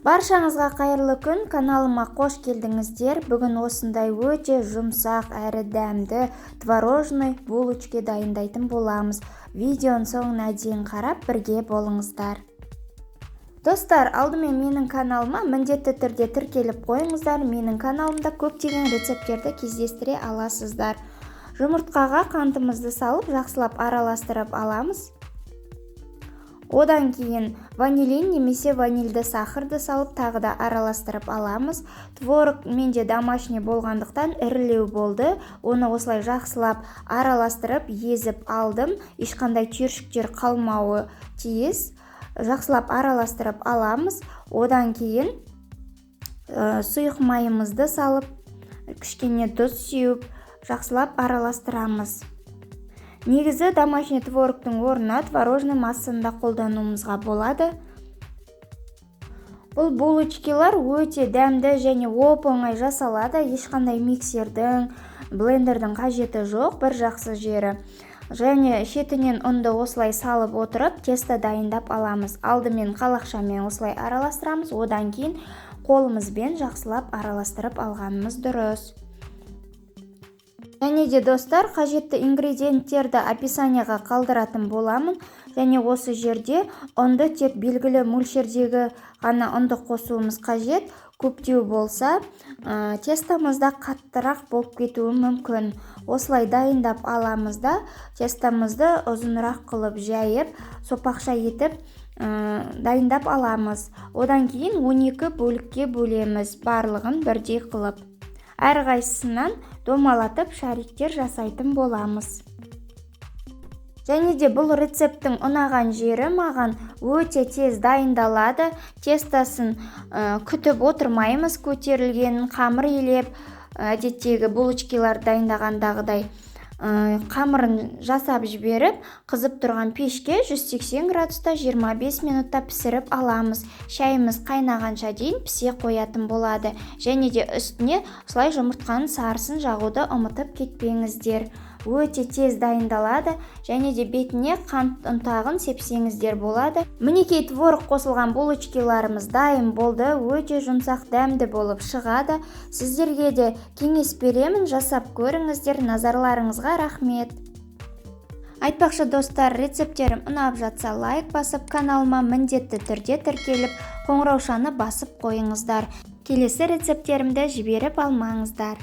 Баршаңызға қайырлы күн, каналыма қош келдіңіздер. Бүгін осындай өте жұмсақ әрі дәмді творожный булочка дайындайтын боламыз. Видеоның соңына дейін қарап бірге болыңыздар. Достар, алдымен менің каналыма міндетті түрде тіркеліп қойыңыздар. Менің каналымда көптеген рецепттерді кездестіре аласыздар. Жұмыртқаға қантымызды салып, жақсылап араластырып аламыз. Одан кейін ванилин немесе ванильді сахарды салып тағы да араластырып аламыз. Творог менде домашний болғандықтан ірілеу болды. Оны осылай жақсылап араластырып, езіп алдым. Ешқандай түйіршіктер қалмауы тиіс. Жақсылап араластырып аламыз. Одан кейін сұйық майымызды салып, кішкене тұз сеуіп, жақсылап араластырамыз. Негізі домашний творогтың орнына творожный массаны да қолдануымызға болады. Бұл булочкалар өте дәмді және оп-оңай жасалады. Ешқандай миксердің, блендердің қажеті жоқ, бір жақсы жері. Және шетінен ұнды осылай салып отырып, тесто дайындап аламыз. Алдымен қалақшамен осылай араластырамыз, одан кейін қолымызбен жақсылап араластырып алғанымыз дұрыс. Және де достар, қажетті ингредиенттерді описанияға қалдыратын боламын. Және осы жерде ұнды тек белгілі мөлшердегі ғана ұнды қосуымыз қажет. Көптеу болса, тестамызда қаттырақ болып кетуі мүмкін. Осылай дайындап аламыз да, тестамызды ұзынырақ қылып жайып, сопақша етіп дайындап аламыз. Одан кейін 12 бөлікке бөлеміз, барлығын бірдей қылып. Әрқайсысынан домалатып шариктер жасайтын боламыз. Және де бұл рецепттің ұнаған жері маған өте тез дайындалады. Тестасын күтіп отырмаймыз, көтерілгенін қамыр елеп, әдеттегі булочкалар дайындағандағыдай қамырын жасап жіберіп, қызып тұрған пешке 180 градуста 25 минутта пісіріп аламыз. Шайымыз қайнағанша дейін пісе қоятын болады. Және де үстіне осылай жұмыртқаның сарысын жағуды ұмытып кетпеңіздер. Өте тез дайындалады, және де бетіне қант ұнтағын сепсеңіздер болады. Мінекей творог қосылған булочкаларымыз дайын болды. Өте жұмсақ дәмді болып шығады. Сіздерге де кеңес беремін, жасап көріңіздер. Назарларыңызға рахмет. Айтпақшы достар, рецепттерім ұнап жатса лайк басып, каналыма міндетті түрде тіркеліп, қоңыраушаны басып қойыңыздар. Келесі рецепттерімді жіберіп алмаңыздар.